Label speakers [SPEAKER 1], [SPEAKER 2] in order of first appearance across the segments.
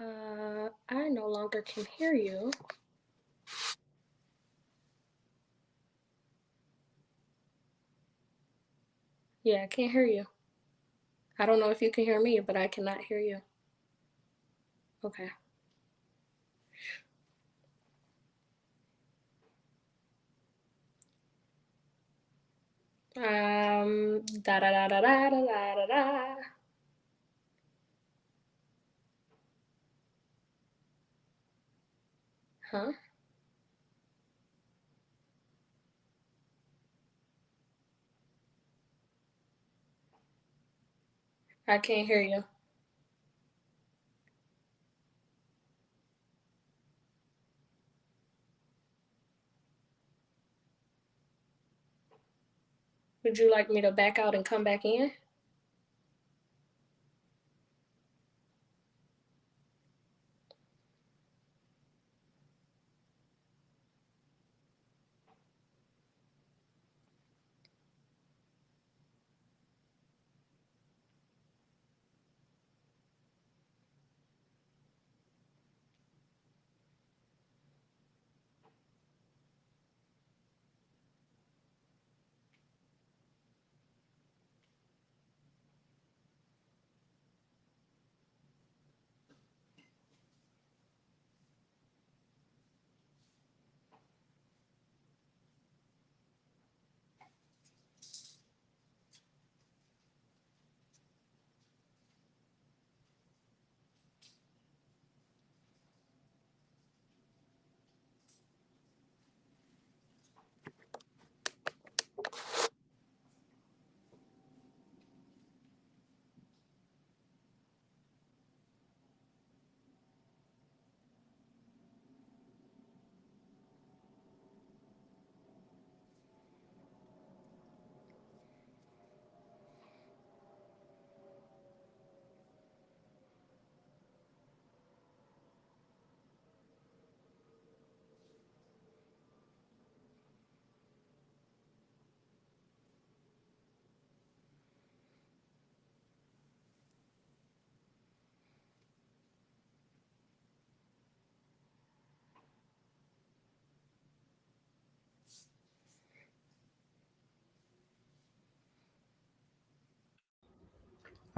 [SPEAKER 1] I no longer can hear you. Yeah, I can't hear you. I don't know if you can hear me, but I cannot hear you. Okay. Da da da da da da da da. Huh? I can't hear you. Would you like me to back out and come back in?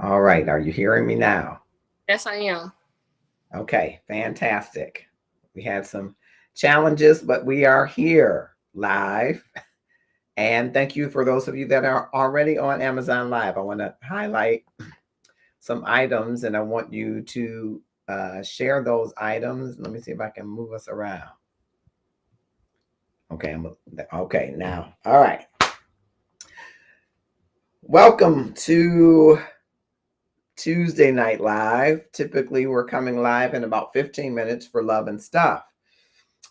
[SPEAKER 2] All right. Are you hearing me now?
[SPEAKER 1] Yes, I am.
[SPEAKER 2] Okay. Fantastic. We had some challenges, but we are here live. And thank you for those of you that are already on Amazon Live. I want to highlight some items and I want you to share those items. Let me see if I can move us around. Okay. Okay. Now. All right. Welcome to Tuesday Night Live. Typically, we're coming live in about 15 minutes for Love and Stuff.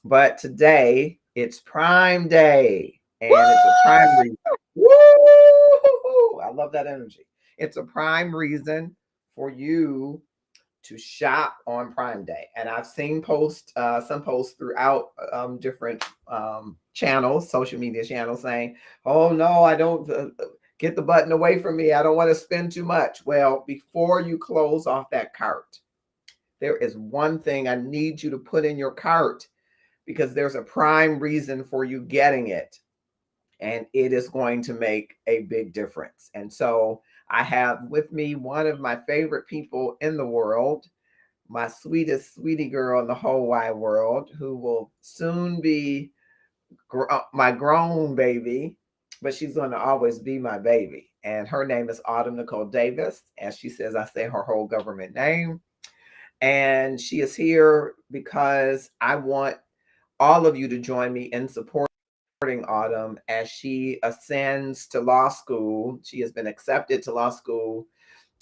[SPEAKER 2] But today, it's Prime Day, and it's a prime reason. Woo! I love that energy. It's a prime reason for you to shop on Prime Day. And I've seen some posts throughout different channels, social media channels, saying, "Oh no, I don't get the button away from me. I don't want to spend too much." Well, before you close off that cart, there is one thing I need you to put in your cart because there's a prime reason for you getting it, and it is going to make a big difference. And so I have with me one of my favorite people in the world, my sweetest sweetie girl in the whole wide world, who will soon be my grown baby, but she's going to always be my baby. And her name is Autumn Nicole Davis. As she says, I say her whole government name. And she is here because I want all of you to join me in supporting Autumn as she ascends to law school. She has been accepted to law school,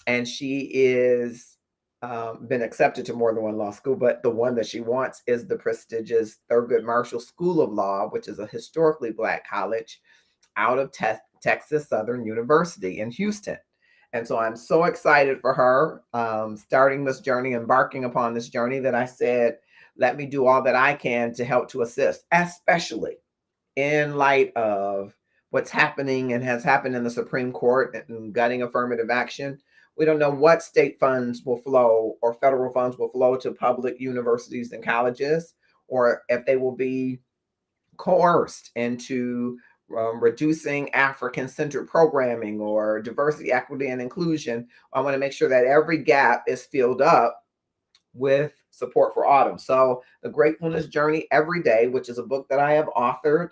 [SPEAKER 2] and she is been accepted to more than one law school, but the one that she wants is the prestigious Thurgood Marshall School of Law, which is a historically Black college out of Texas Southern University in Houston. And so I'm so excited for her starting this journey, embarking upon this journey, that I said, let me do all that I can to help to assist, especially in light of what's happening and has happened in the Supreme Court and gutting affirmative action. We don't know what state funds will flow or federal funds will flow to public universities and colleges, or if they will be coerced into reducing African-centered programming or diversity, equity, and inclusion. I want to make sure that every gap is filled up with support for Autumn. So The Gratefulness Journey Every Day, which is a book that I have authored,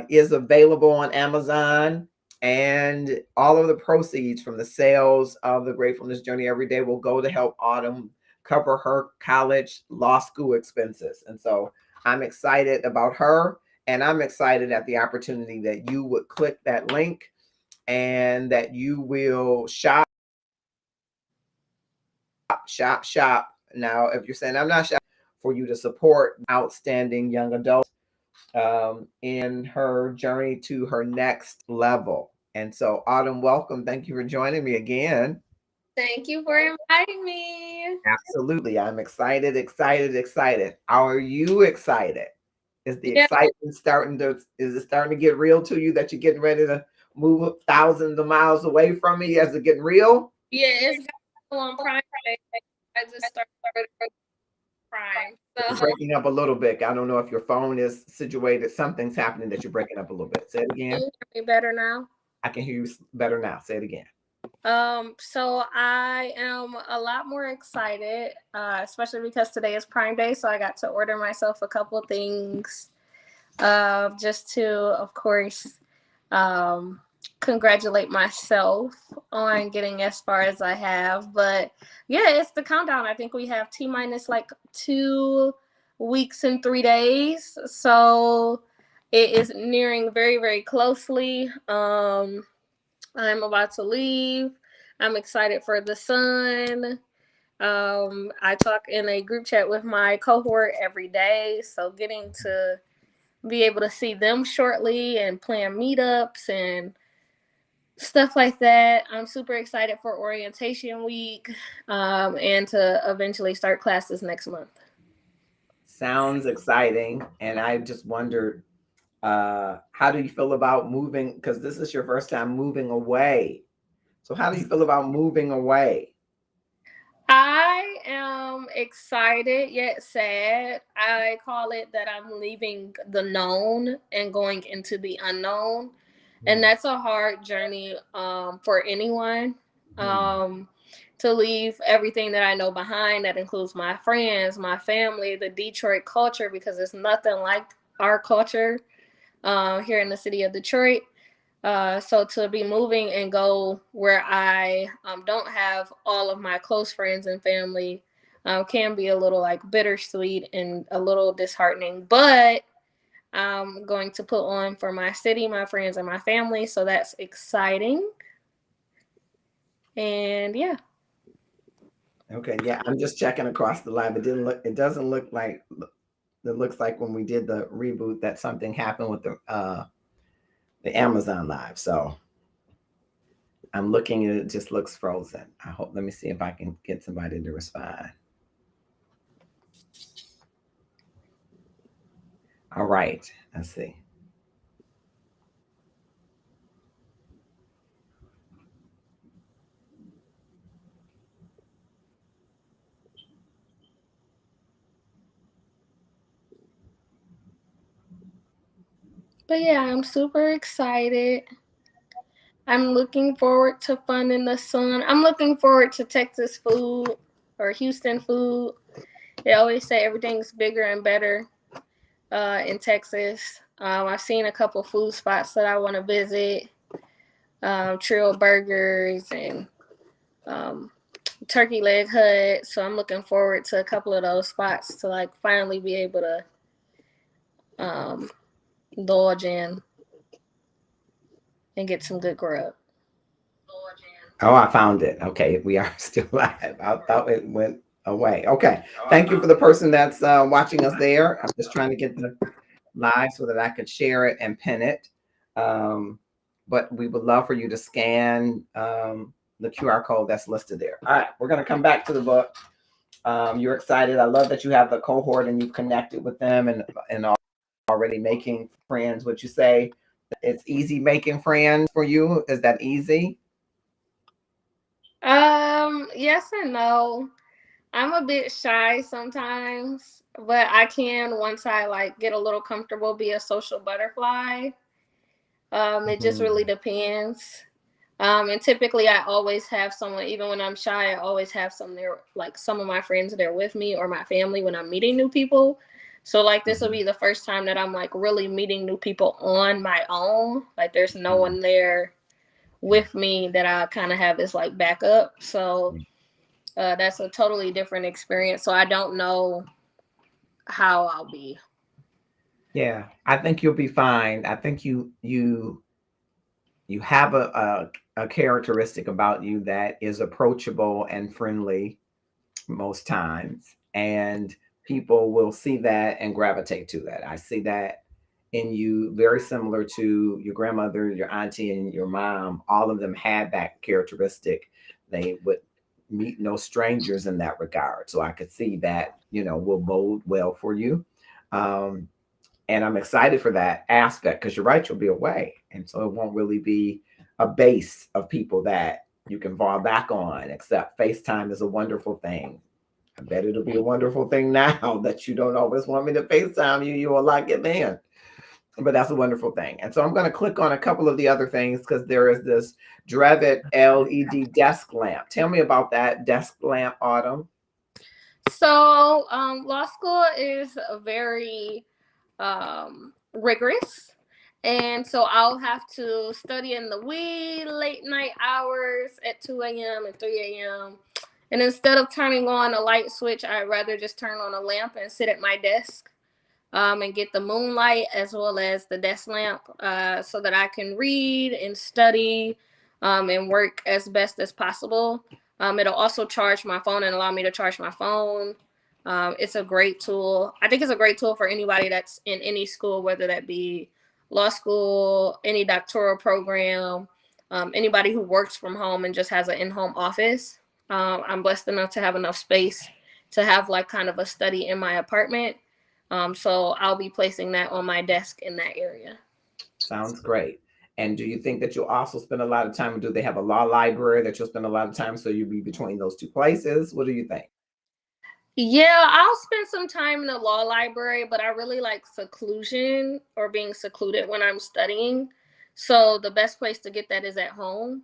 [SPEAKER 2] is available on Amazon. And all of the proceeds from the sales of The Gratefulness Journey Every Day will go to help Autumn cover her college law school expenses. And so I'm excited about her, and I'm excited at the opportunity that you would click that link and that you will shop. Now, if you're saying I'm not shopping, for you to support outstanding young adults in her journey to her next level. And so, Autumn, welcome. Thank you for joining me again.
[SPEAKER 1] Thank you for inviting me.
[SPEAKER 2] Absolutely. I'm excited, excited, excited. Are you excited? Is the
[SPEAKER 1] Yeah,
[SPEAKER 2] excitement is it starting to get real to you that you're getting ready to move thousands of miles away from me? Is it getting real?
[SPEAKER 1] yeah, it's on Prime Day. I just started Prime.
[SPEAKER 2] You're
[SPEAKER 1] So
[SPEAKER 2] breaking up a little bit. I don't know if your phone is situated. Something's happening that you're breaking up a little bit. Say it
[SPEAKER 1] can
[SPEAKER 2] again.
[SPEAKER 1] you hear me better now?
[SPEAKER 2] I can hear you better now. Say it again.
[SPEAKER 1] So I am a lot more excited, especially because today is Prime Day, so I got to order myself a couple things, just to, of course, um, congratulate myself on getting as far as I have. But yeah, it's the countdown. I think we have T minus like 2 weeks and 3 days, so it is nearing very, very closely. I'm about to leave. I'm excited for the sun. I talk in a group chat with my cohort every day, so getting to be able to see them shortly and plan meetups and stuff like that. I'm super excited for orientation week, and to eventually start classes next month.
[SPEAKER 2] Sounds exciting. And I just wondered, how do you feel about moving? Because this is your first time moving away. So, how do you feel about moving away?
[SPEAKER 1] I am excited yet sad. I call it that I'm leaving the known and going into the unknown. And that's a hard journey for anyone, um, to leave everything that I know behind. That includes my friends, my family, the Detroit culture, because it's nothing like our culture here in the city of Detroit. So to be moving and go where I don't have all of my close friends and family can be a little like bittersweet and a little disheartening. But I'm going to put on for my city, my friends, and my family. So that's exciting. And yeah.
[SPEAKER 2] Okay, yeah, I'm just checking across the live. It doesn't look like, it looks like when we did the reboot that something happened with the Amazon live. So I'm looking and it just looks frozen. I hope, let me see if I can get somebody to respond. All right, let's see.
[SPEAKER 1] But yeah, I'm super excited. I'm looking forward to fun in the sun. I'm looking forward to Texas food or Houston food. They always say everything's bigger and better in Texas. I've seen a couple food spots that I want to visit. Trill Burgers and um, Turkey Leg Hut. So I'm looking forward to a couple of those spots to like finally be able to um, indulge in and get some good grub.
[SPEAKER 2] Oh, I found it. Okay, we are still live. I thought it went away. Okay, thank you for the person that's watching us there. I'm just trying to get the live so that I could share it and pin it. Um, but we would love for you to scan the QR code that's listed there. All right, we're going to come back to the book. You're excited. I love that you have the cohort and you've connected with them and already making friends. What you say, It's easy making friends for you. Is that easy?
[SPEAKER 1] Yes and no. I'm a bit shy sometimes, but I can, once I like get a little comfortable, be a social butterfly. It just really
[SPEAKER 2] Mhm.
[SPEAKER 1] depends. And typically I always have someone, even when I'm shy, I always have some there, like some of my friends there with me or my family when I'm meeting new people. So like this will
[SPEAKER 2] Mhm.
[SPEAKER 1] be the first time that I'm like really meeting new people on my own. Like there's no
[SPEAKER 2] Mhm.
[SPEAKER 1] one there with me that I kind of have as like backup. So that's a totally different experience. So I don't know how I'll be.
[SPEAKER 2] Yeah, I think you'll be fine. I think you have a characteristic about you that is approachable and friendly most times, and people will see that and gravitate to that. I see that in you, very similar to your grandmother, your auntie, and your mom. All of them had that characteristic. They would meet no strangers in that regard. So I could see that, will bode well for you. Um, and I'm excited for that aspect because you're right, you'll be away. And so it won't really be a base of people that you can fall back on, except FaceTime is a wonderful thing. I bet it'll be a wonderful thing now that you don't always want me to FaceTime you. You will like it then. But that's a wonderful thing. And so I'm going to click on a couple of the other things because there is this Drevitt LED desk lamp. Tell me about that desk lamp, Autumn.
[SPEAKER 1] So law school is a very rigorous. And so I'll have to study in the wee late night hours at 2 a.m. and 3 a.m. And instead of turning on a light switch, I'd rather just turn on a lamp and sit at my desk and get the moonlight as well as the desk lamp so that I can read and study and work as best as possible. It'll also charge my phone and allow me to charge my phone. It's a great tool. I think it's a great tool for anybody that's in any school, whether that be law school, any doctoral program, anybody who works from home and just has an in-home office. I'm blessed enough to have enough space to have like kind of a study in my apartment. So I'll be placing that on my desk in that area.
[SPEAKER 2] Sounds great. And do you think that you'll also spend a lot of time? Do they have a law library that you'll spend a lot of time so you'll be between those two places? What do you think?
[SPEAKER 1] Yeah, I'll spend some time in the law library, but I really like seclusion or being secluded when I'm studying. So the best place to get that is at home.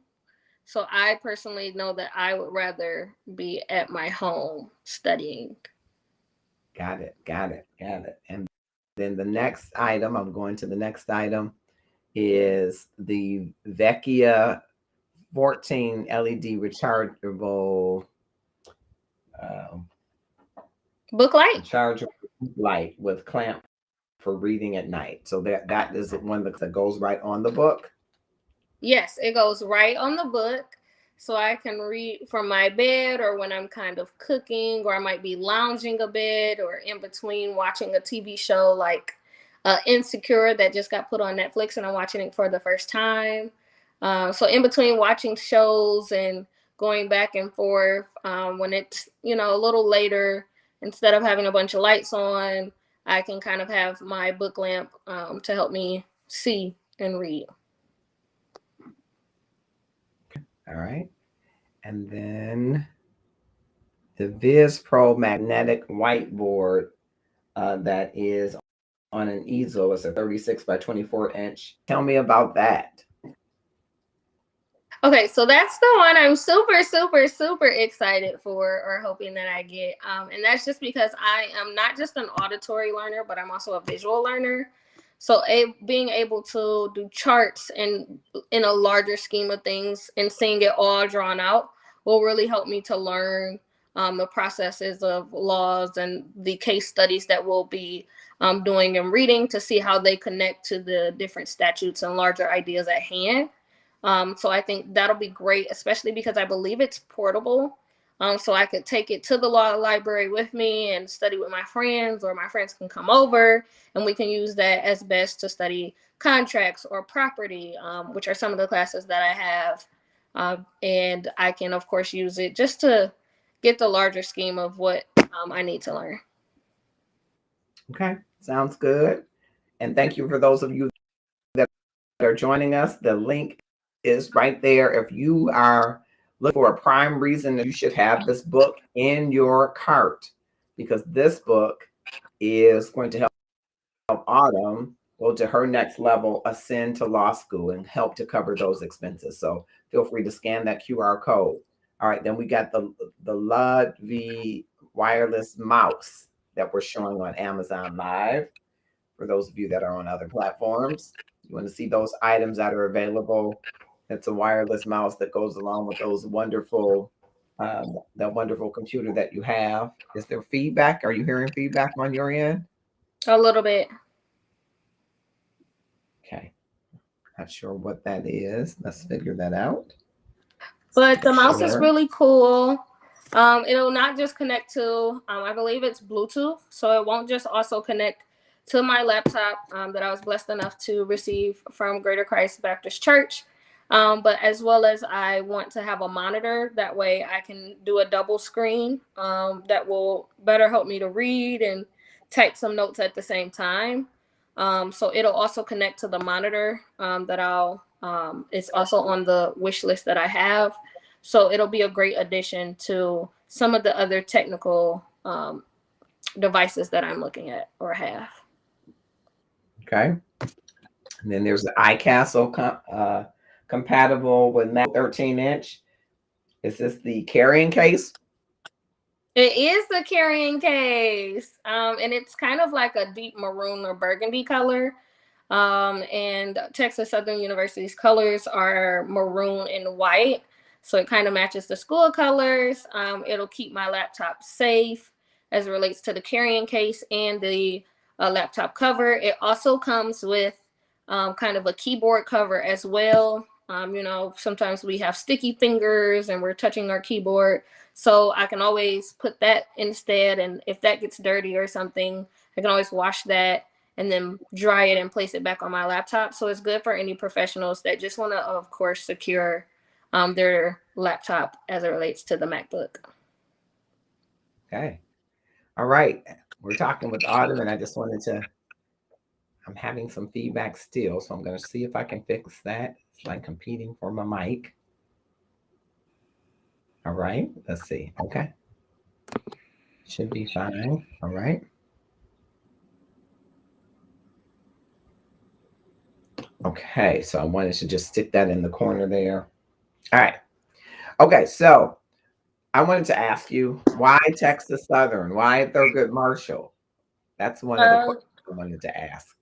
[SPEAKER 1] So I personally know that I would rather be at my home studying.
[SPEAKER 2] Got it. Got it. Got it. And then the next item, I'm going to the next item, is the Vecchia 14 LED rechargeable uh,
[SPEAKER 1] Book light?
[SPEAKER 2] rechargeable light with clamp for reading at night. So that is one that goes right on the book.
[SPEAKER 1] Yes, it goes right on the book. So I can read from my bed or when I'm kind of cooking or I might be lounging a bit or in between watching a TV show like Insecure that just got put on Netflix and I'm watching it for the first time. So in between watching shows and going back and forth, when it's, a little later, instead of having a bunch of lights on, I can kind of have my book lamp to help me see and read.
[SPEAKER 2] All right. And then the Viz Pro magnetic whiteboard that is on an easel. It's a 36 by 24 inch. Tell me about that.
[SPEAKER 1] Okay, so that's the one I'm super, super, super excited for or hoping that I get. And that's just because I am not just an auditory learner, but I'm also a visual learner. So being able to do charts and in a larger scheme of things and seeing it all drawn out will really help me to learn the processes of laws and the case studies that we'll be doing and reading to see how they connect to the different statutes and larger ideas at hand. So I think that'll be great, especially because I believe it's portable. So I could take it to the law library with me and study with my friends, or my friends can come over and we can use that as best to study contracts or property, which are some of the classes that I have. And I can, of course, use it just to get the larger scheme of what I need to learn.
[SPEAKER 2] Okay. Sounds good. And thank you for those of you that are joining us, the link is right there. If you are looking for a prime reason that you should have this book in your cart, because this book is going to help Autumn go to her next level, ascend to law school, and help to cover those expenses. So feel free to scan that QR code. All right, then we got the Ludv wireless mouse that we're showing on Amazon Live. For those of you that are on other platforms, you want to see those items that are available. It's a wireless mouse that goes along with those wonderful, that wonderful computer that you have. Is there feedback? Are you hearing feedback on your end?
[SPEAKER 1] A little bit.
[SPEAKER 2] Okay. Not sure what that is. Let's figure that out.
[SPEAKER 1] But the mouse is
[SPEAKER 2] Sure.
[SPEAKER 1] really cool. It'll not just connect to, I believe it's Bluetooth, so it won't just also connect to my laptop that I was blessed enough to receive from Greater Christ Baptist Church. But as well as I want to have a monitor, that way I can do a double screen that will better help me to read and type some notes at the same time. So it'll also connect to the monitor that it's also on the wish list that I have. So it'll be a great addition to some of the other technical devices that I'm looking at or have.
[SPEAKER 2] Okay. And then there's the iCastle compatible with Mac 13-inch. Is this the carrying case?
[SPEAKER 1] It is the carrying case, and it's kind of like a deep maroon or burgundy color. And Texas Southern University's colors are maroon and white, so it kind of matches the school colors. It'll keep my laptop safe as it relates to the carrying case and the laptop cover. It also comes with kind of a keyboard cover as well. Sometimes we have sticky fingers and we're touching our keyboard. So I can always put that instead. And if that gets dirty or something, I can always wash that and then dry it and place it back on my laptop. So it's good for any professionals that just want to, of course, secure their laptop as it relates to the MacBook.
[SPEAKER 2] Okay. All right. We're talking with Autumn, and I just wanted to, I'm having some feedback still, so I'm going to see if I can fix that. It's like competing for my mic. All right. Let's see. Okay. Should be fine. All right. Okay. So I wanted to just stick that in the corner there. All right. Okay. So I wanted to ask you, why Texas Southern? Why Thurgood Marshall? That's one of the questions I wanted to ask.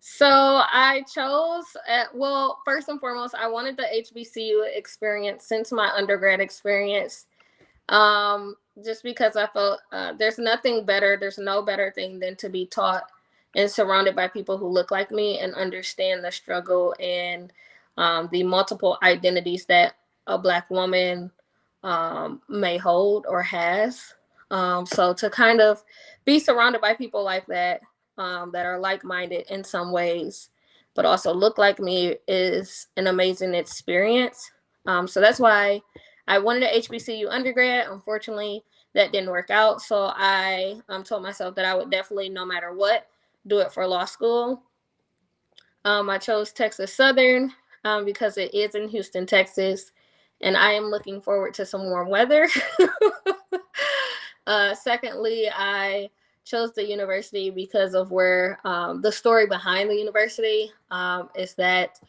[SPEAKER 1] So I chose, first and foremost, I wanted the HBCU experience since my undergrad experience. Just because I felt there's nothing better, there's no better thing than to be taught and surrounded by people who look like me and understand the struggle and the multiple identities that a Black woman may hold or has. So to kind of be surrounded by people like that, that are like-minded in some ways, but also look like me, is an amazing experience. So that's why I wanted an HBCU undergrad. Unfortunately, that didn't work out. So I told myself that I would definitely, no matter what, do it for law school. I chose Texas Southern because it is in Houston, Texas, and I am looking forward to some warm weather. Secondly, I chose the university because of where the story behind the university is that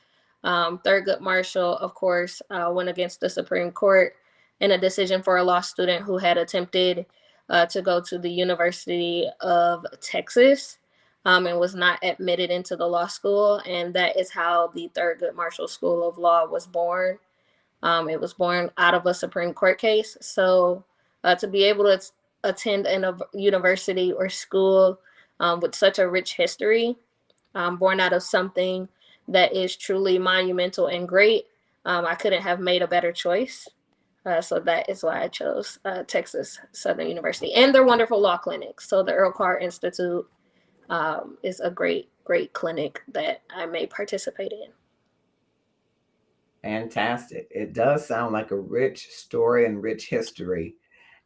[SPEAKER 1] Thurgood Marshall, of course, went against the Supreme Court in a decision for a law student who had attempted to go to the University of Texas and was not admitted into the law school. And that is how the Thurgood Marshall School of Law was born. It was born out of a Supreme Court case. So to be able to attend in a university or school with such a rich history, born out of something that is truly monumental and great, I couldn't have made a better choice. So that is why I chose Texas Southern University and their wonderful law clinics. So the Earl Carr Institute is a great, great clinic that I may participate in.
[SPEAKER 2] Fantastic. It does sound like a rich story and rich history.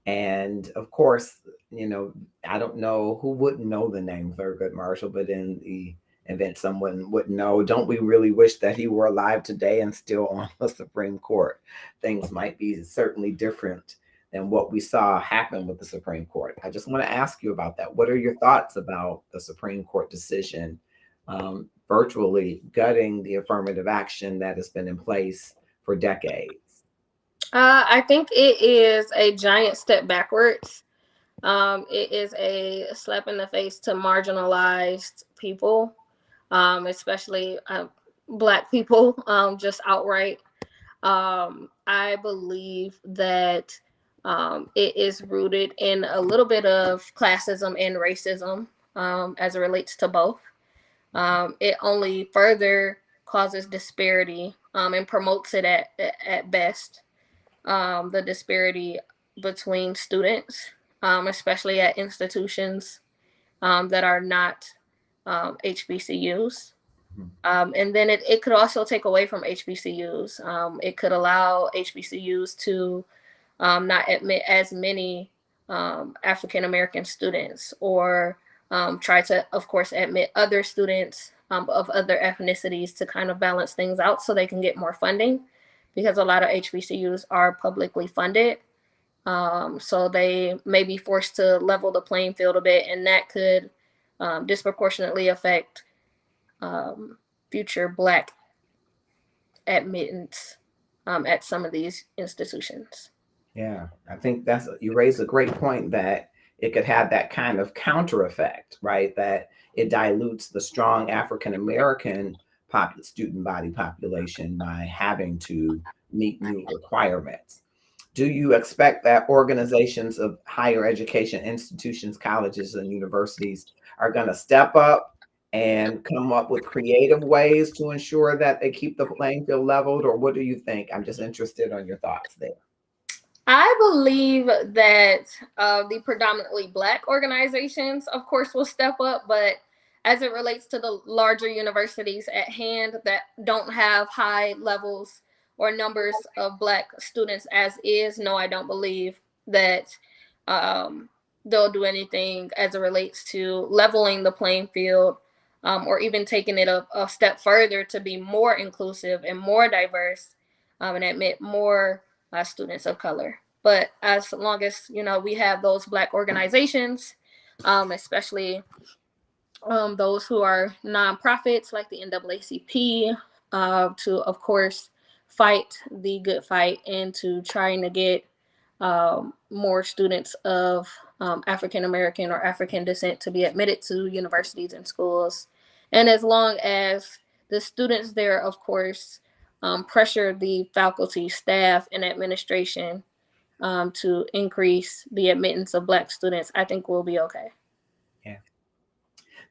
[SPEAKER 2] And of course, I don't know who wouldn't know the name Thurgood Marshall, but in the And then someone would know, don't we really wish that he were alive today and still on the Supreme Court? Things might be certainly different than what we saw happen with the Supreme Court. I just want to ask you about that. What are your thoughts about the Supreme Court decision, virtually gutting the affirmative action that has been in place for decades?
[SPEAKER 1] I think it is a giant step backwards. It is a slap in the face to marginalized people, especially Black people, just outright. I believe that it is rooted in a little bit of classism and racism as it relates to both. It only further causes disparity and promotes it at best. The disparity between students, especially at institutions that are not HBCUs. And then it could also take away from HBCUs. It could allow HBCUs to not admit as many African American students, or try to, of course, admit other students of other ethnicities to kind of balance things out so they can get more funding, because a lot of HBCUs are publicly funded. So they may be forced to level the playing field a bit, and that could disproportionately affect future Black admittance at some of these institutions.
[SPEAKER 2] Yeah, I think you raise a great point, that it could have that kind of counter effect, right? That it dilutes the strong African American student body population by having to meet new requirements. Do you expect that organizations of higher education institutions, colleges, and universities are going to step up and come up with creative ways to ensure that they keep the playing field leveled? Or what do you think? I'm just interested on your thoughts there.
[SPEAKER 1] I believe that the predominantly Black organizations, of course, will step up, but as it relates to the larger universities at hand that don't have high levels or numbers of Black students as is, no, I don't believe that um, they'll do anything as it relates to leveling the playing field, or even taking it a step further to be more inclusive and more diverse, and admit more students of color. But as long as we have those Black organizations, especially those who are nonprofits like the NAACP, to of course fight the good fight into trying to get more students of African American or African descent to be admitted to universities and schools. And as long as the students there, of course, pressure the faculty, staff, and administration to increase the admittance of Black students, I think we'll be okay.
[SPEAKER 2] Yeah.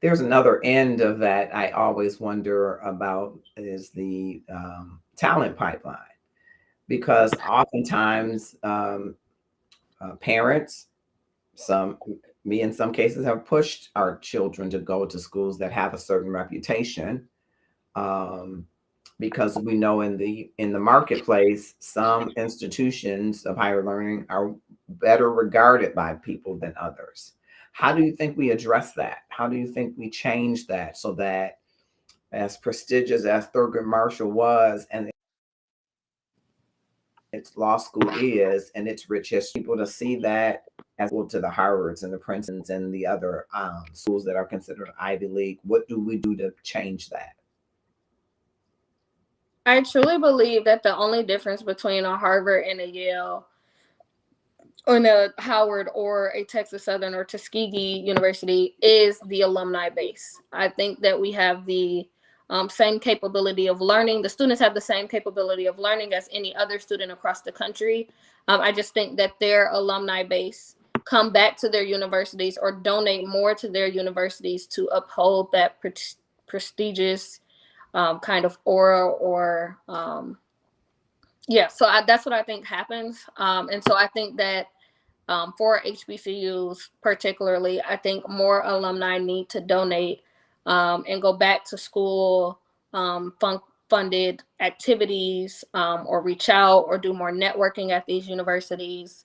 [SPEAKER 2] There's another end of that I always wonder about, is the talent pipeline, because oftentimes parents, me in some cases, have pushed our children to go to schools that have a certain reputation, because we know in the marketplace, some institutions of higher learning are better regarded by people than others. How do you think we address that? How do you think we change that, so that, as prestigious as Thurgood Marshall was, and its law school is, and its rich history, people to see that as well to the Harvards and the Princetons and the other schools that are considered Ivy League? What do we do to change that?
[SPEAKER 1] I truly believe that the only difference between a Harvard and a Yale, or a Howard or a Texas Southern or Tuskegee University, is the alumni base. I think that we have the same capability of learning. The students have the same capability of learning as any other student across the country. I just think that their alumni base come back to their universities or donate more to their universities to uphold that prestigious kind of aura, or so that's what I think happens. And so I think that for HBCUs particularly, I think more alumni need to donate and go back to school funded activities, or reach out or do more networking at these universities,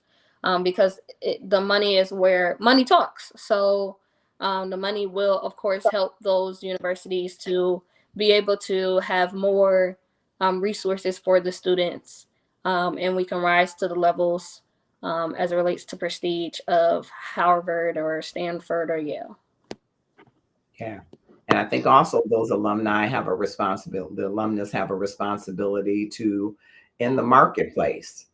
[SPEAKER 1] because the money is where money talks. So The money will, of course, help those universities to be able to have more resources for the students, and we can rise to the levels as it relates to prestige of Harvard or Stanford or Yale.
[SPEAKER 2] Yeah. And I think also those alumni have a responsibility, the alumnus have a responsibility to, in the marketplace,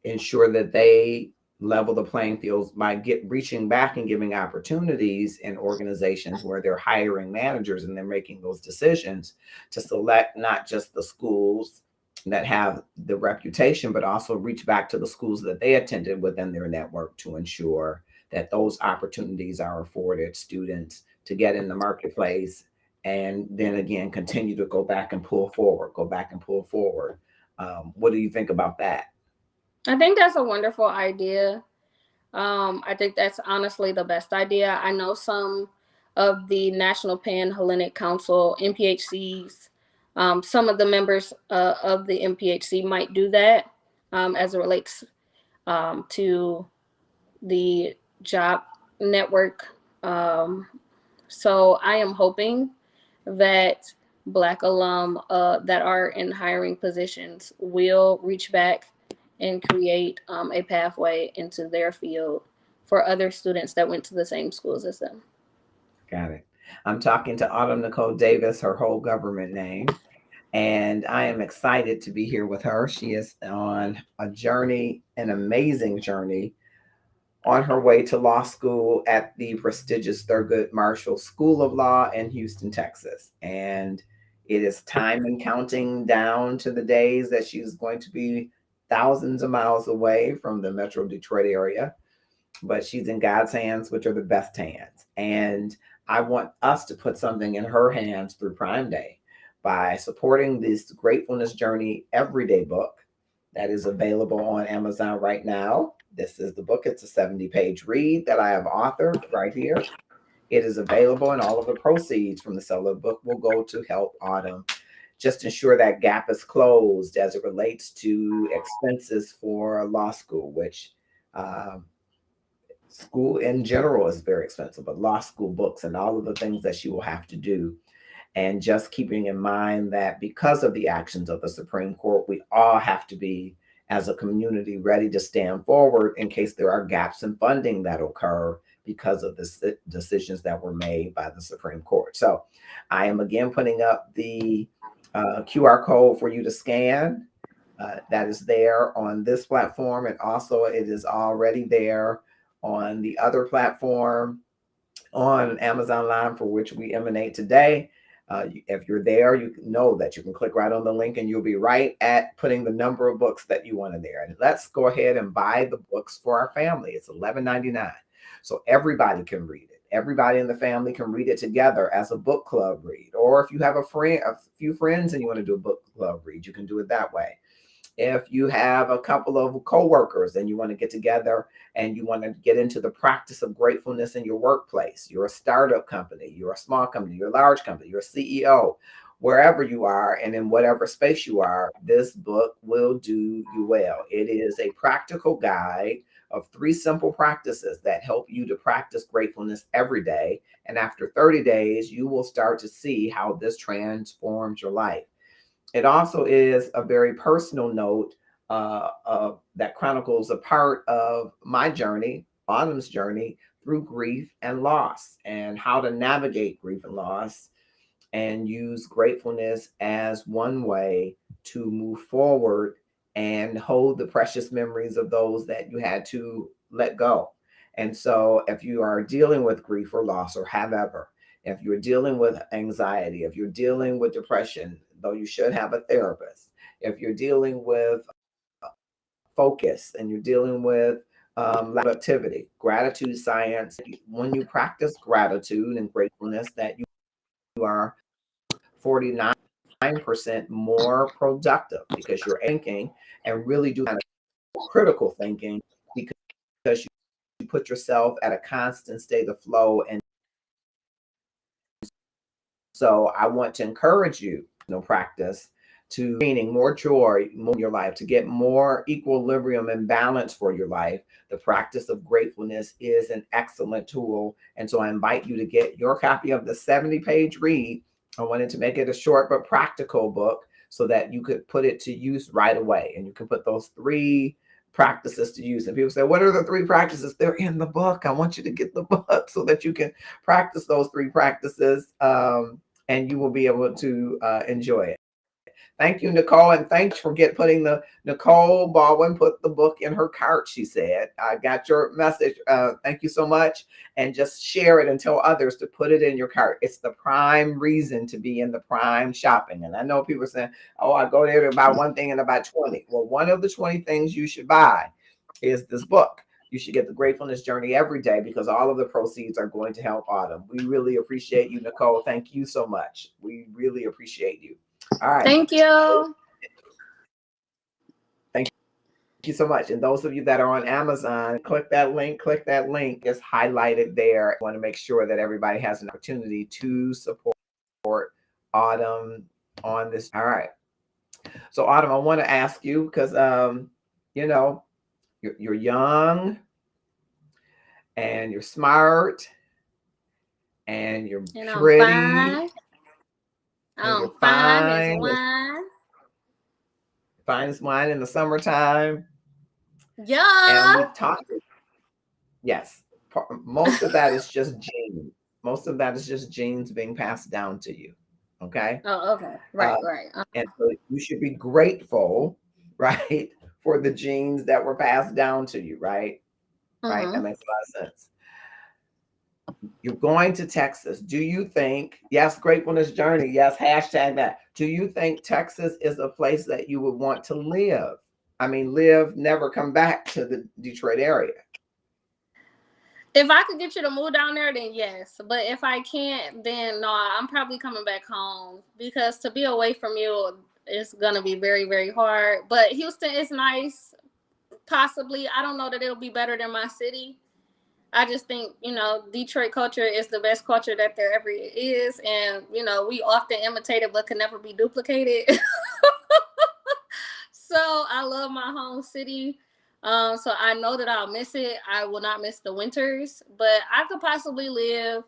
[SPEAKER 2] ensure that they level the playing fields by reaching back and giving opportunities in organizations where they're hiring managers and they're making those decisions to select not just the schools that have the reputation, but also reach back to the schools that they attended within their network to ensure that those opportunities are afforded students to get in the marketplace, and then again continue to go back and pull forward, go back and pull forward. What do you think about that?
[SPEAKER 1] I think that's a wonderful idea. I think that's honestly the best idea. I know some of the National Pan Hellenic Council (NPHCs). Some of the members of the NPHC might do that as it relates to the job network. So I am hoping that Black alum that are in hiring positions will reach back and create a pathway into their field for other students that went to the same schools as them.
[SPEAKER 2] Got it. I'm talking to Autumn Nicole Davis, her whole government name, and I am excited to be here with her. She is on a journey, an amazing journey, on her way to law school at the prestigious Thurgood Marshall School of Law in Houston, Texas. And it is time and counting down to the days that she's going to be thousands of miles away from the Metro Detroit area, but she's in God's hands, which are the best hands. And I want us to put something in her hands through Prime Day by supporting this Gratefulness Journey Everyday book that is available on Amazon right now. This is the book. It's a 70-page read that I have authored right here. It is available, and all of the proceeds from the sale of the book will go to help Autumn just ensure that gap is closed as it relates to expenses for law school, which school in general is very expensive, but law school books and all of the things that she will have to do. And just keeping in mind that because of the actions of the Supreme Court, we all have to be, as a community, ready to stand forward in case there are gaps in funding that occur because of the decisions that were made by the Supreme Court. So I am again putting up the QR code for you to scan. That is there on this platform, and also it is already there on the other platform on Amazon Line, for which we emanate today. If you're there, you know that you can click right on the link and you'll be right at putting the number of books that you want in there. And let's go ahead and buy the books for our family. It's $11.99. So everybody can read it. Everybody in the family can read it together as a book club read. Or if you have a few friends and you want to do a book club read, you can do it that way. If you have a couple of coworkers and you want to get together and you want to get into the practice of gratefulness in your workplace, you're a startup company, you're a small company, you're a large company, you're a CEO, wherever you are and in whatever space you are, this book will do you well. It is a practical guide of 3 simple practices that help you to practice gratefulness every day. And after 30 days, you will start to see how this transforms your life. It also is a very personal note that chronicles a part of my journey, Autumn's journey, through grief and loss, and how to navigate grief and loss and use gratefulness as one way to move forward and hold the precious memories of those that you had to let go. And so, if you are dealing with grief or loss, or have ever, if you're dealing with anxiety, if you're dealing with depression, though you should have a therapist, if you're dealing with focus and you're dealing with productivity, gratitude science, when you practice gratitude and gratefulness, that you are 49% more productive because you're thinking and really do kind of critical thinking because you put yourself at a constant state of flow. And so I want to encourage you, practice to meaning, more joy more in your life, to get more equilibrium and balance for your life, the practice of gratefulness is an excellent tool. And so I invite you to get your copy of the 70-page read. I wanted to make it a short but practical book so that you could put it to use right away. And you can put those 3 practices to use. And people say, what are the 3 practices? They're in the book. I want you to get the book so that you can practice those 3 practices, and you will be able to enjoy it. Thank you, Nicole, and thanks for putting the Nicole Baldwin put the book in her cart. She said, "I got your message. Thank you so much." And just share it and tell others to put it in your cart. It's the prime reason to be in the prime shopping. And I know people are saying, "Oh, I go there to buy one thing and about 20." Well, one of the 20 things you should buy is this book. You should get the Gratefulness Journey every day because all of the proceeds are going to help Autumn. We really appreciate you, Nicole. Thank you so much. We really appreciate you. All right.
[SPEAKER 1] Thank you.
[SPEAKER 2] Thank you so much. And those of you that are on Amazon, click that link. It's highlighted there. I want to make sure that everybody has an opportunity to support Autumn on this. All right. So Autumn, I want to ask you because you know, you're young and you're smart and you're pretty.
[SPEAKER 1] Fine. I'm fine as wine.
[SPEAKER 2] Fine as wine in the summertime.
[SPEAKER 1] Yeah.
[SPEAKER 2] And we've talked. Yes. Most of that is just genes. Most of that is just genes being passed down to you. Okay.
[SPEAKER 1] Oh, okay. Right.
[SPEAKER 2] And so you should be grateful, right, for the genes that were passed down to you, right? Right. That makes a lot of sense. You're going to Texas. Do you think, yes, Gratefulness Journey, yes, hashtag that. Do you think Texas is a place that you would want to live? I mean, never come back to the Detroit area.
[SPEAKER 1] If I could get you to move down there, then yes. But if I can't, then no, I'm probably coming back home because to be away from you is going to be very, very hard. But Houston is nice. Possibly. I don't know that it'll be better than my city. I just think, Detroit culture is the best culture that there ever is. And, we often imitate it, but can never be duplicated. So I love my home city. So I know that I'll miss it. I will not miss the winters, but I could possibly live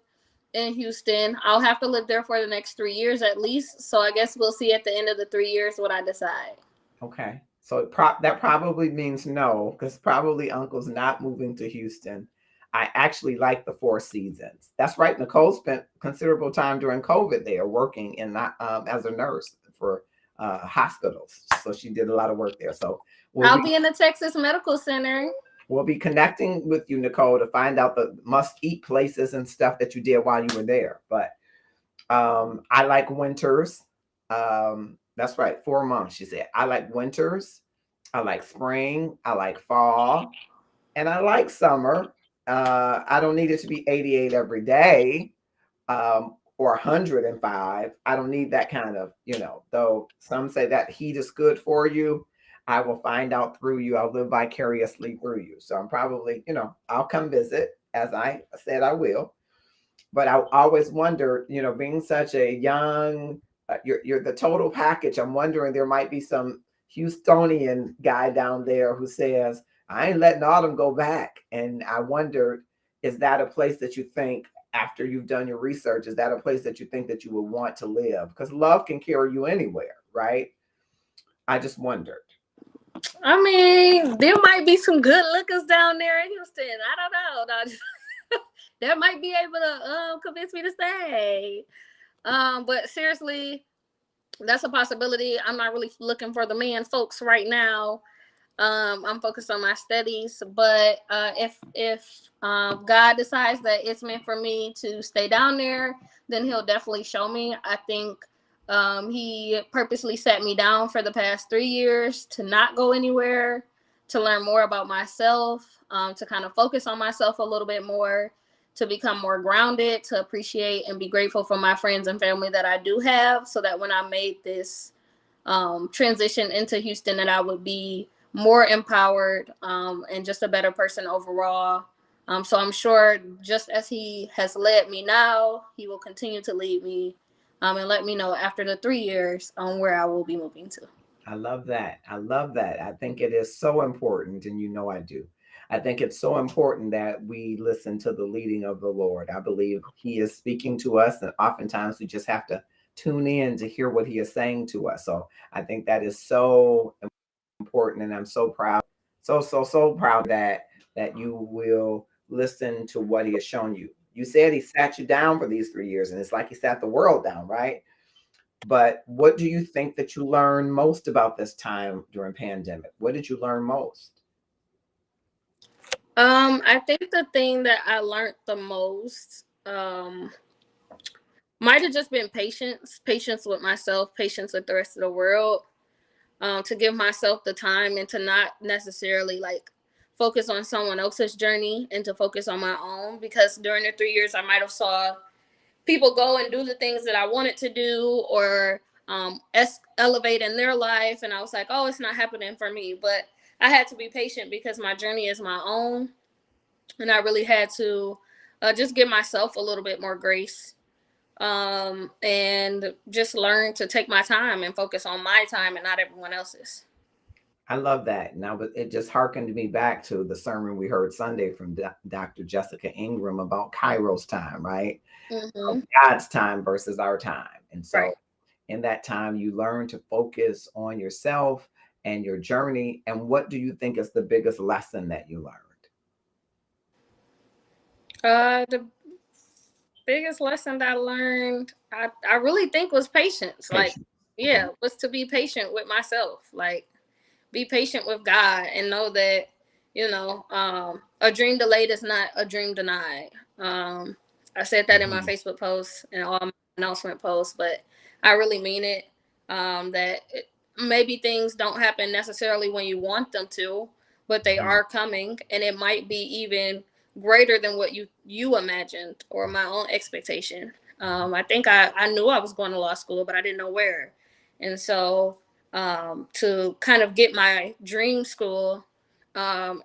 [SPEAKER 1] in Houston. I'll have to live there for the next 3 years at least. So I guess we'll see at the end of the 3 years what I decide.
[SPEAKER 2] Okay. So that probably means no, because probably Uncle's not moving to Houston. I actually like the Four Seasons. That's right. Nicole spent considerable time during COVID there working in as a nurse for hospitals. So she did a lot of work there. So
[SPEAKER 1] I'll be in the Texas Medical Center.
[SPEAKER 2] We'll be connecting with you, Nicole, to find out the must-eat places and stuff that you did while you were there. But I like winters. That's right, 4 months, she said. I like winters. I like spring. I like fall. And I like summer. I don't need it to be 88 every day or 105. I don't need that kind of, though some say that heat is good for you. I will find out through you. I'll live vicariously through you. So I'm probably, I'll come visit as I said I will. But I always wonder, being such a young, you're the total package. I'm wondering there might be some Houstonian guy down there who says, I ain't letting Autumn go back. And I wondered, is that a place that you think after you've done your research, is that a place that you think that you would want to live? Because love can carry you anywhere, right? I just wondered.
[SPEAKER 1] I mean, there might be some good lookers down there in Houston. I don't know. That might be able to convince me to stay. But seriously, that's a possibility. I'm not really looking for the man folks right now. I'm focused on my studies. But if God decides that it's meant for me to stay down there, then he'll definitely show me. I think he purposely set me down for the past 3 years to not go anywhere, to learn more about myself, to kind of focus on myself a little bit more, to become more grounded, to appreciate and be grateful for my friends and family that I do have, so that when I made this transition into Houston, that I would be more empowered and just a better person overall. So I'm sure just as he has led me now, he will continue to lead me and let me know after the 3 years on where I will be moving to.
[SPEAKER 2] I love that. I love that. I think it is so important, and you know I do. I think it's so important that we listen to the leading of the Lord. I believe He is speaking to us, and oftentimes we just have to tune in to hear what He is saying to us. So I think that is so important, and I'm so proud, so proud that you will listen to what He has shown you. You said He sat you down for these 3 years, and it's like He sat the world down, right? But what do you think that you learned most about this time during pandemic? What did you learn most?
[SPEAKER 1] I think the thing that I learned the most might have just been patience with myself, patience with the rest of the world. To give myself the time and to not necessarily like focus on someone else's journey and to focus on my own, because during the 3 years I might have saw people go and do the things that I wanted to do, or elevate in their life, and I was like, oh, it's not happening for me. But I had to be patient because my journey is my own, and I really had to just give myself a little bit more grace, and just learn to take my time and focus on my time and not everyone else's.
[SPEAKER 2] I love that. Now, but it just harkened me back to the sermon we heard Sunday from Dr. Jessica Ingram about Kairos time, right?
[SPEAKER 1] Mm-hmm.
[SPEAKER 2] God's time versus our time. And
[SPEAKER 1] Right.
[SPEAKER 2] so in that time, you learn to focus on yourself and your journey. And what do you think is the biggest lesson that you learned?
[SPEAKER 1] The biggest lesson that I learned, I really think was patience. Like,
[SPEAKER 2] Patience. Okay.
[SPEAKER 1] yeah, was to be patient with myself. Like, be patient with God and know that, a dream delayed is not a dream denied. I said that in my
[SPEAKER 2] Mhm.
[SPEAKER 1] Facebook post and all my announcement posts, but I really mean it. Maybe things don't happen necessarily when you want them to, but they
[SPEAKER 2] Mhm.
[SPEAKER 1] are coming, and it might be even greater than what you imagined or my own expectation. I think I knew I was going to law school, but I didn't know where, and so to kind of get my dream school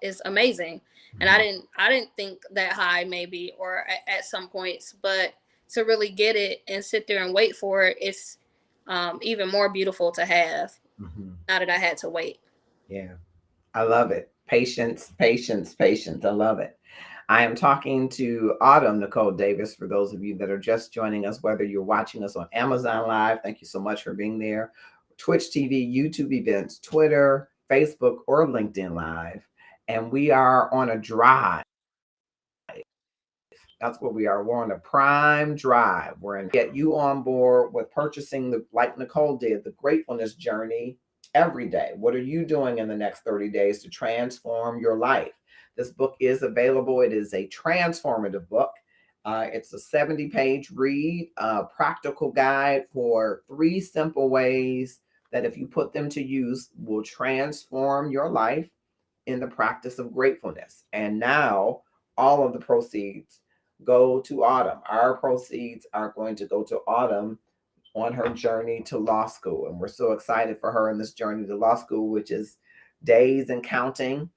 [SPEAKER 1] is amazing. And I
[SPEAKER 2] Mhm.
[SPEAKER 1] didn't think that high maybe, or at some points, but to really get it and sit there and wait for it, it's even more beautiful to have
[SPEAKER 2] Mhm.
[SPEAKER 1] now that I had to wait.
[SPEAKER 2] Yeah. I love it. Patience, patience, patience. I love it. I am talking to Autumn Nicole Davis. For those of you that are just joining us, whether you're watching us on Amazon Live, thank you so much for being there. Twitch TV, YouTube events, Twitter, Facebook, or LinkedIn Live. And we are on a drive. That's what we are. We're on a prime drive. We're in get you on board with purchasing the, like Nicole did, the gratefulness journey every day. What are you doing in the next 30 days to transform your life? This book is available. It is a transformative book. It's a 70-page read, practical guide for 3 simple ways that, if you put them to use, will transform your life in the practice of gratefulness. And now all of the proceeds go to Autumn. Our proceeds are going to go to Autumn on her journey to law school. And we're so excited for her in this journey to law school, which is days and counting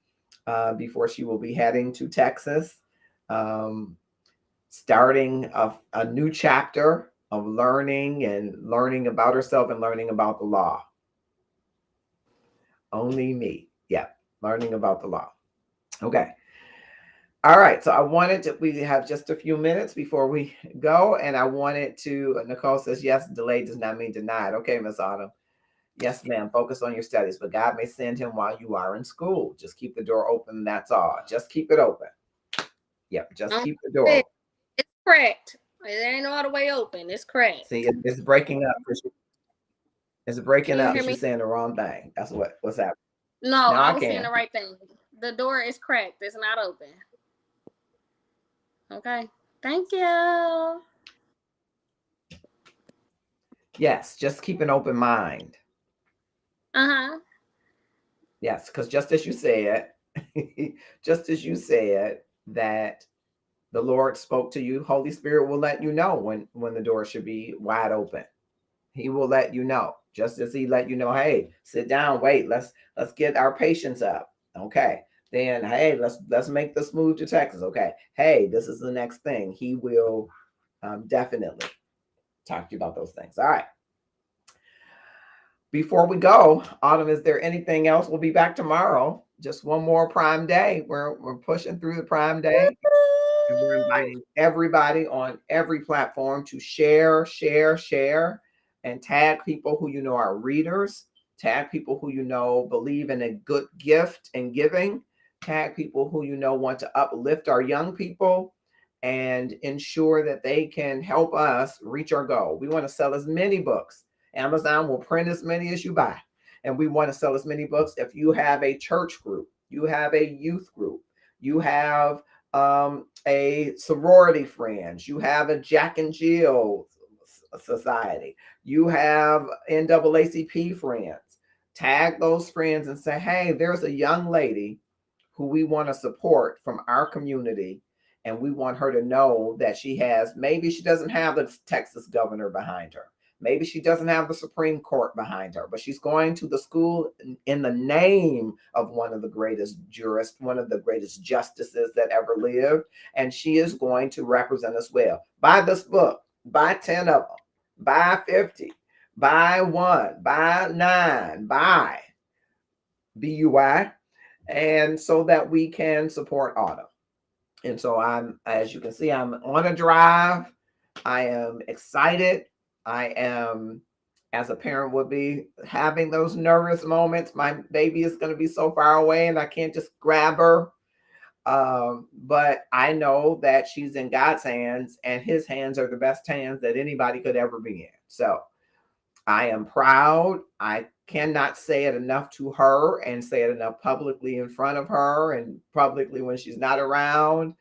[SPEAKER 2] before she will be heading to Texas, um, starting a new chapter of learning about herself and learning about the law. Only me. Yeah, learning about the law. Okay. All right. So we have just a few minutes before we go. And I wanted to, Nicole says, yes, delayed does not mean denied. Okay, Miss Autumn. Yes, ma'am. Focus on your studies, but God may send him while you are in school. Just keep the door open. That's all. Just keep it open. Yep. Just keep the door open.
[SPEAKER 1] It's cracked. It ain't all the way open. It's
[SPEAKER 2] See,
[SPEAKER 1] cracked.
[SPEAKER 2] it's breaking up. It's
[SPEAKER 1] Can
[SPEAKER 2] breaking
[SPEAKER 1] you
[SPEAKER 2] up.
[SPEAKER 1] hear
[SPEAKER 2] She's
[SPEAKER 1] me?
[SPEAKER 2] saying the wrong thing. That's what's happening.
[SPEAKER 1] No,
[SPEAKER 2] Now
[SPEAKER 1] I
[SPEAKER 2] I
[SPEAKER 1] was saying the
[SPEAKER 2] can.
[SPEAKER 1] right thing. The door is cracked. It's not open. Okay. Thank you.
[SPEAKER 2] Yes. Just keep an open mind.
[SPEAKER 1] Uh-huh.
[SPEAKER 2] Yes. Because just as you said, just as you said that the Lord spoke to you, Holy Spirit will let you know when the door should be wide open. He will let you know. Just as he let you know, hey, sit down, wait, let's get our patience up. Okay. Then hey, let's make this move to Texas. Okay. Hey, this is the next thing. He will definitely talk to you about those things. All right. Before we go, Autumn, is there anything else? We'll be back tomorrow. Just one more Prime Day. We're pushing through the Prime Day. And we're inviting everybody on every platform to share, share, share, and tag people who you know are readers, tag people who you know believe in a good gift and giving, tag people who you know want to uplift our young people and ensure that they can help us reach our goal. We want to sell as many books. Amazon will print as many as you buy. And we want to sell as many books. If you have a church group, you have a youth group, you have a sorority friends, you have a Jack and Jill society, you have NAACP friends, tag those friends and say, hey, there's a young lady who we want to support from our community. And we want her to know that maybe she doesn't have the Texas governor behind her. Maybe she doesn't have the Supreme Court behind her, but she's going to the school in the name of one of the greatest jurists, one of the greatest justices that ever lived. And she is going to represent us well. Buy this book, buy 10 of them, buy 50, buy 1, buy 9, buy BUI. And so that we can support Autumn. And so as you can see, I'm on a drive. I am excited. I am, as a parent would be, having those nervous moments. My baby is going to be so far away and I can't just grab her. But I know that she's in God's hands, and his hands are the best hands that anybody could ever be in. So I am proud. I cannot say it enough to her and say it enough publicly in front of her and publicly when she's not around.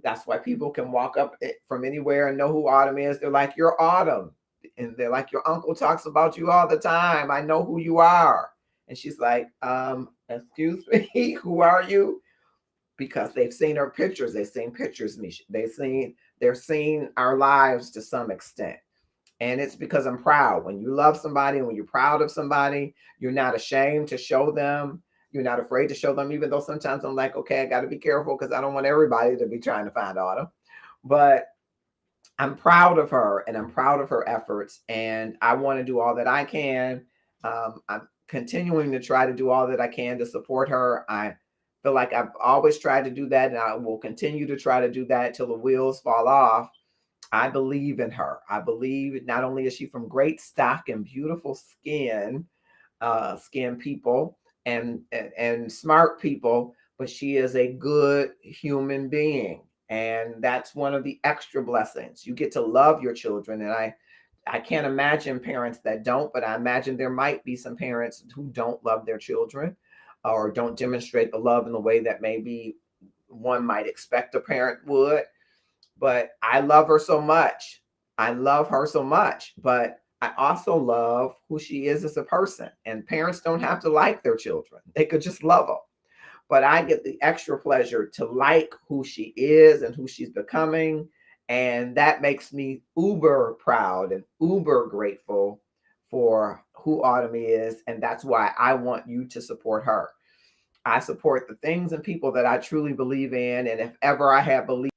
[SPEAKER 2] That's why people can walk up from anywhere and know who Autumn is. They're like, you're Autumn. And they're like, your uncle talks about you all the time. I know who you are. And she's like, excuse me, who are you? Because they've seen her pictures. They've seen pictures of me. They're seeing our lives to some extent. And it's because I'm proud. When you love somebody and when you're proud of somebody, you're not ashamed to show them. You're not afraid to show them, even though sometimes I'm like, okay, I got to be careful because I don't want everybody to be trying to find Autumn. But I'm proud of her and I'm proud of her efforts. And I want to do all that I can. I'm continuing to try to do all that I can to support her. I feel like I've always tried to do that, and I will continue to try to do that till the wheels fall off. I believe in her. I believe not only is she from great stock and beautiful skin people and smart people, but she is a good human being. And that's one of the extra blessings. You get to love your children. And I can't imagine parents that don't, but I imagine there might be some parents who don't love their children or don't demonstrate the love in the way that maybe one might expect a parent would. But I love her so much. I love her so much, but I also love who she is as a person. And parents don't have to like their children. They could just love them. But I get the extra pleasure to like who she is and who she's becoming. And that makes me uber proud and uber grateful for who Autumn is. And that's why I want you to support her. I support the things and people that I truly believe in. And if ever I have belief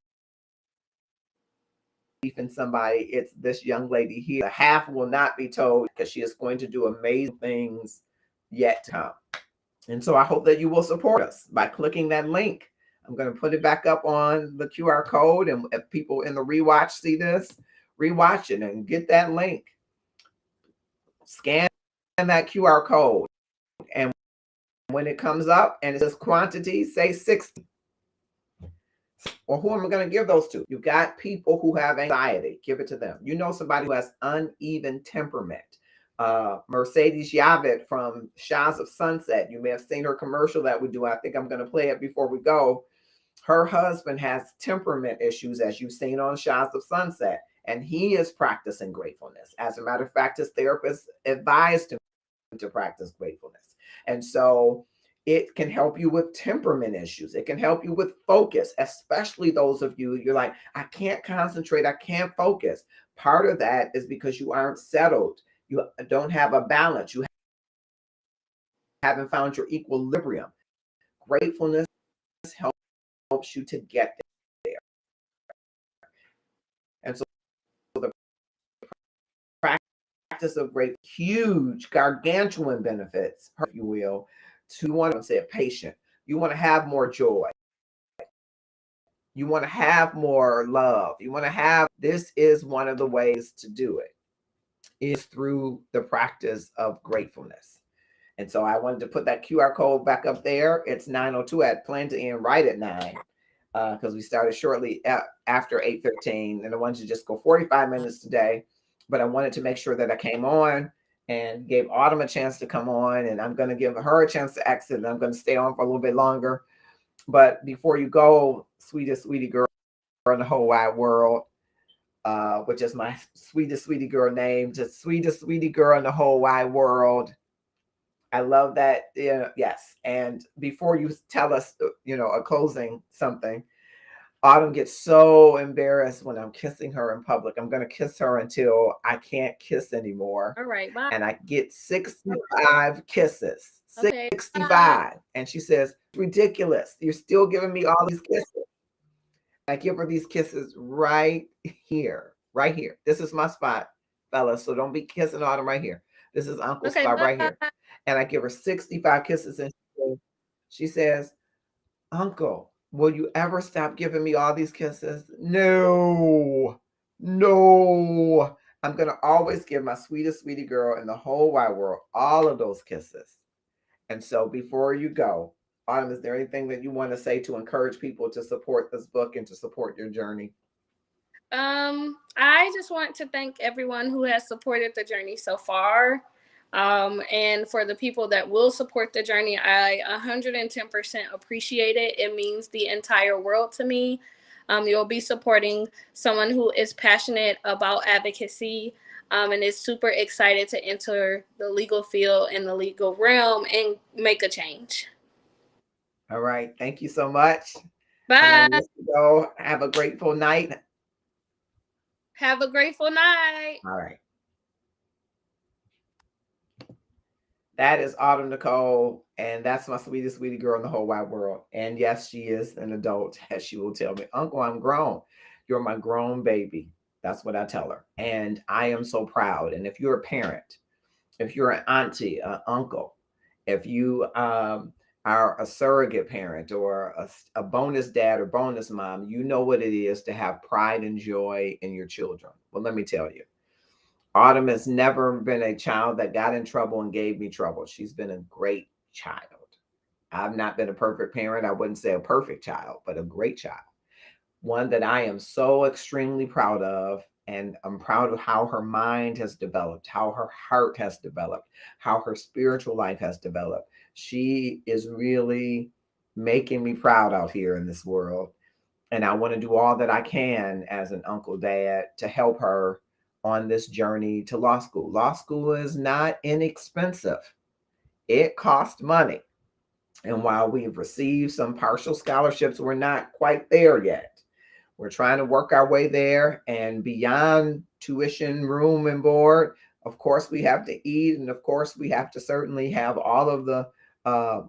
[SPEAKER 2] in somebody, it's this young lady here. The half will not be told because she is going to do amazing things yet to come. And so I hope that you will support us by clicking that link. I'm going to put it back up on the QR code. And if people in the rewatch see this, rewatch it and get that link. Scan that QR code. And when it comes up and it says quantity, say 60. Or who am I going to give those to? You've got people who have anxiety. Give it to them. You know somebody who has uneven temperament. Mercedes Yavet from Shahs of Sunset. You may have seen her commercial that we do. I think I'm going to play it before we go. Her husband has temperament issues, as you've seen on Shahs of Sunset, and he is practicing gratefulness. As a matter of fact, his therapist advised him to practice gratefulness. And so it can help you with temperament issues. It can help you with focus, especially those of you're like, I can't concentrate. I can't focus. Part of that is because you aren't settled. You don't have a balance. You haven't found your equilibrium. Gratefulness helps you to get there. And so the practice of great, huge, gargantuan benefits, if you will, to want to say a patient. You want to have more joy. You want to have more love. You want to have, this is one of the ways to do it, is through the practice of gratefulness. And so I wanted to put that QR code back up there. It's 9:02. I had planned to end right at 9 because we started shortly after 8:13. And I wanted to just go 45 minutes today. But I wanted to make sure that I came on and gave Autumn a chance to come on. And I'm going to give her a chance to exit. And I'm going to stay on for a little bit longer. But before you go, sweetest, sweetie girl in the whole wide world, which is my sweetest, sweetie girl name, just sweetest, sweetie girl in the whole wide world. I love that. Yeah, yes. And before you tell us, a closing something, Autumn gets so embarrassed when I'm kissing her in public. I'm going to kiss her until I can't kiss anymore.
[SPEAKER 1] All right, bye.
[SPEAKER 2] And I get 65 kisses,
[SPEAKER 1] Okay,
[SPEAKER 2] 65.
[SPEAKER 1] bye.
[SPEAKER 2] And she says, ridiculous. You're still giving me all these kisses. I give her these kisses right here, right here. This is my spot, fellas. So don't be kissing Autumn right here. This is Uncle's spot right here. And I give her 65 kisses. And she says, Uncle, will you ever stop giving me all these kisses? No, no. I'm going to always give my sweetest, sweetie girl in the whole wide world all of those kisses. And so before you go, Autumn, is there anything that you want to say to encourage people to support this book and to support your journey?
[SPEAKER 1] I just want to thank everyone who has supported the journey so far. And for the people that will support the journey, I 110% appreciate it. It means the entire world to me. You'll be supporting someone who is passionate about advocacy, and is super excited to enter the legal field and the legal realm and make a change.
[SPEAKER 2] All right. Thank you so much.
[SPEAKER 1] Bye.
[SPEAKER 2] Go. Have a grateful night.
[SPEAKER 1] Have a grateful night.
[SPEAKER 2] All right. That is Autumn Nicole, and that's my sweetest, sweetie girl in the whole wide world. And yes, she is an adult, as she will tell me, Uncle, I'm grown. You're my grown baby. That's what I tell her. And I am so proud. And if you're a parent, if you're an auntie, an uncle, if you are a surrogate parent or a bonus dad or bonus mom, you know what it is to have pride and joy in your children. Well, let me tell you, Autumn has never been a child that got in trouble and gave me trouble. She's been a great child. I've not been a perfect parent. I wouldn't say a perfect child, but a great child. One that I am so extremely proud of. And I'm proud of how her mind has developed, how her heart has developed, how her spiritual life has developed. She is really making me proud out here in this world. And I want to do all that I can as an uncle dad to help her on this journey to law school. Law school is not inexpensive. It costs money. And while we've received some partial scholarships, we're not quite there yet. We're trying to work our way there, and beyond tuition, room, and board, of course, we have to eat. And of course, we have to certainly have all of the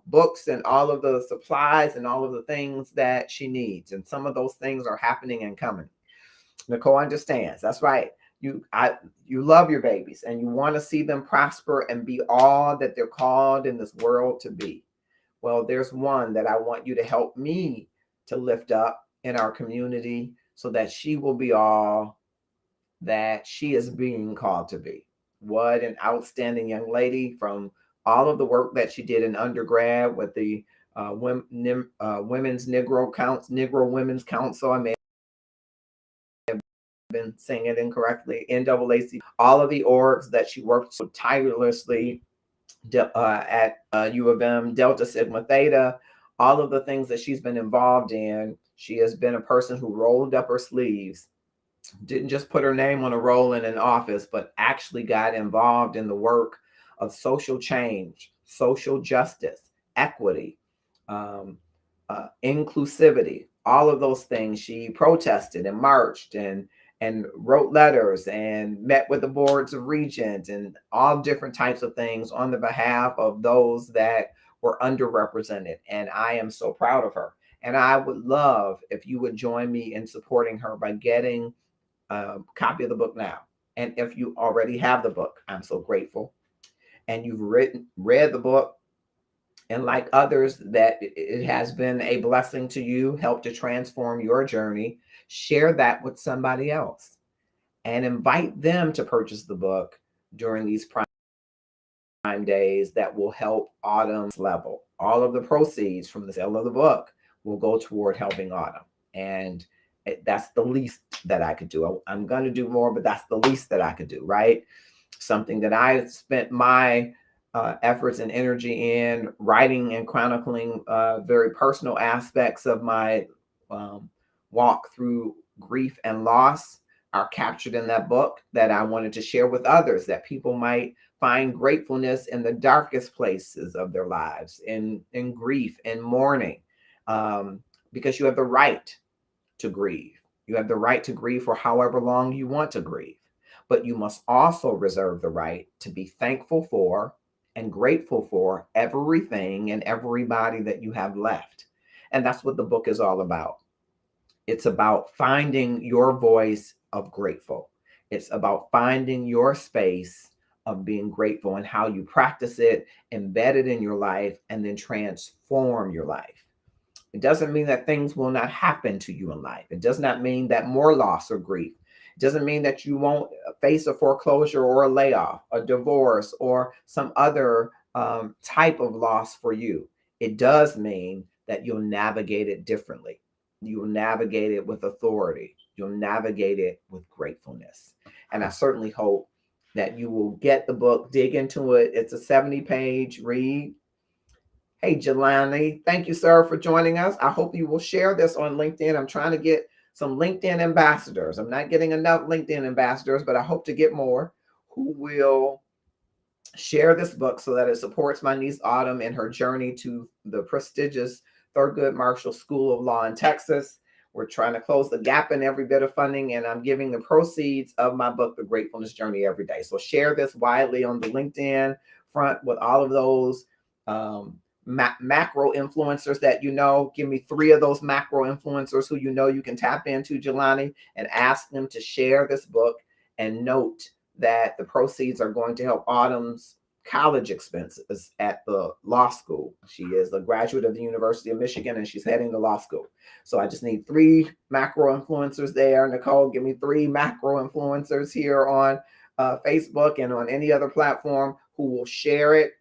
[SPEAKER 2] books and all of the supplies and all of the things that she needs. And some of those things are happening and coming. Nicole understands. That's right. You love your babies and you want to see them prosper and be all that they're called in this world to be. Well, there's one that I want you to help me to lift up in our community so that she will be all that she is being called to be. What an outstanding young lady, from all of the work that she did in undergrad with the Women's Negro Women's Council. I may been saying it incorrectly, NAACP, all of the orgs that she worked so tirelessly at U of M, Delta Sigma Theta, all of the things that she's been involved in. She has been a person who rolled up her sleeves, didn't just put her name on a roll in an office, but actually got involved in the work of social change, social justice, equity, inclusivity, all of those things. She protested and marched and wrote letters and met with the boards of regents and all different types of things on the behalf of those that were underrepresented. And I am so proud of her. And I would love if you would join me in supporting her by getting a copy of the book now. And if you already have the book, I'm so grateful. And you've read the book, and like others, that it has been a blessing to you, helped to transform your journey, share that with somebody else and invite them to purchase the book during these Prime days that will help Autumn's level. All of the proceeds from the sale of the book will go toward helping Autumn. And that's the least that I could do. I'm going to do more, but that's the least that I could do, right? Something that I spent my efforts and energy in writing and chronicling very personal aspects of my walk through grief and loss are captured in that book that I wanted to share with others, that people might find gratefulness in the darkest places of their lives, in grief and mourning, because you have the right to grieve. You have the right to grieve for however long you want to grieve, but you must also reserve the right to be thankful for and grateful for everything and everybody that you have left. And that's what the book is all about. It's about finding your voice of grateful. It's about finding your space of being grateful and how you practice it, embed it in your life, and then transform your life. It doesn't mean that things will not happen to you in life. It does not mean that more loss or grief. It doesn't mean that you won't face a foreclosure or a layoff, a divorce, or some other type of loss for you. It does mean that you'll navigate it differently. You'll navigate it with authority. You'll navigate it with gratefulness. And I certainly hope that you will get the book, dig into it. It's a 70-page read. Hey, Jelani, thank you, sir, for joining us. I hope you will share this on LinkedIn. I'm trying to get some LinkedIn ambassadors. I'm not getting enough LinkedIn ambassadors, but I hope to get more who will share this book so that it supports my niece Autumn in her journey to the prestigious Thurgood Marshall School of Law in Texas. We're trying to close the gap in every bit of funding, and I'm giving the proceeds of my book, The Gratefulness Journey, every day. So share this widely on the LinkedIn front with all of those macro influencers that you know. Give me 3 of those macro influencers who you know you can tap into, Jelani, and ask them to share this book, and note that the proceeds are going to help Autumn's college expenses at the law school. She is a graduate of the University of Michigan, and she's heading to law school. So I just need 3 macro influencers there. Nicole, give me 3 macro influencers here on Facebook and on any other platform who will share it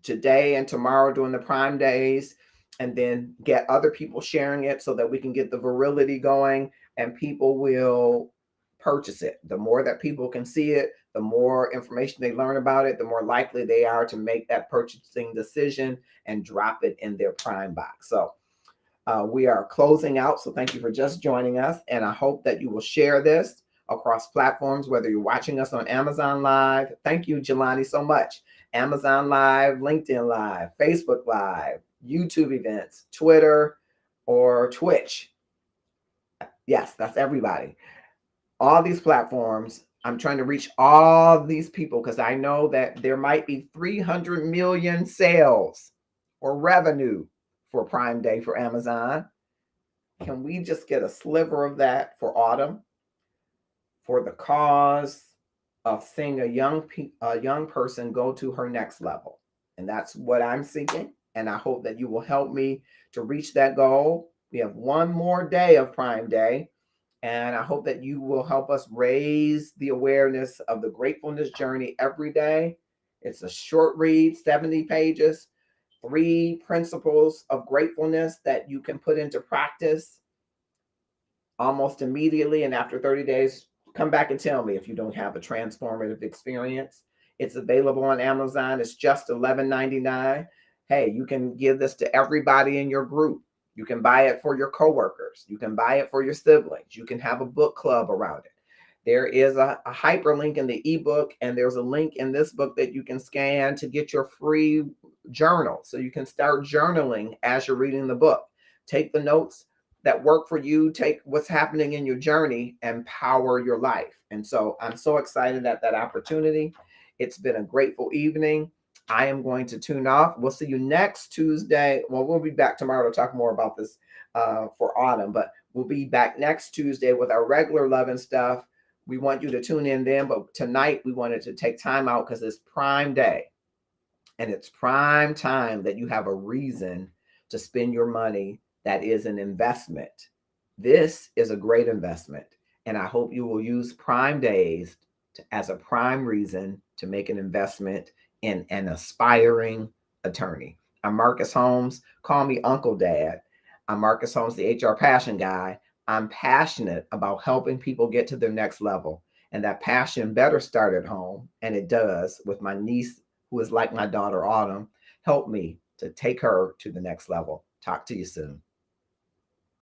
[SPEAKER 2] today and tomorrow during the Prime days, and then get other people sharing it so that we can get the virility going and people will purchase it. The more that people can see it, the more information they learn about it, the more likely they are to make that purchasing decision and drop it in their Prime box. So we are closing out. So thank you for just joining us. And I hope that you will share this across platforms, whether you're watching us on Amazon Live. Thank you, Jelani, so much. Amazon Live, LinkedIn Live, Facebook Live, YouTube events, Twitter, or Twitch. Yes, that's everybody. All these platforms, I'm trying to reach all these people because I know that there might be 300 million sales or revenue for Prime Day for Amazon. Can we just get a sliver of that for Autumn, for the cause of seeing a young person go to her next level? And that's what I'm seeking. And I hope that you will help me to reach that goal. We have one more day of Prime Day. And I hope that you will help us raise the awareness of the gratefulness journey every day. It's a short read, 70 pages, 3 principles of gratefulness that you can put into practice almost immediately. And after 30 days, come back and tell me if you don't have a transformative experience. It's available on Amazon. It's just $11.99. Hey, you can give this to everybody in your group. You can buy it for your coworkers. You can buy it for your siblings. You can have a book club around it. There is a hyperlink in the ebook, and there's a link in this book that you can scan to get your free journal. So you can start journaling as you're reading the book. Take the notes that work for you, take what's happening in your journey, and power your life. And so I'm so excited at that opportunity. It's been a grateful evening. I am going to tune off. We'll see you next Tuesday. Well, we'll be back tomorrow to talk more about this for Autumn, but we'll be back next Tuesday with our regular Love and Stuff We want you to tune in then, but tonight we wanted to take time out because it's Prime Day. And it's prime time that you have a reason to spend your money that is an investment. This is a great investment. And I hope you will use Prime Days as a prime reason to make an investment in an aspiring attorney. I'm Marcus Holmes. Call me Uncle Dad. I'm Marcus Holmes, the HR Passion Guy. I'm passionate about helping people get to their next level. And that passion better start at home. And it does with my niece, who is like my daughter Autumn. Help me to take her to the next level. Talk to you soon.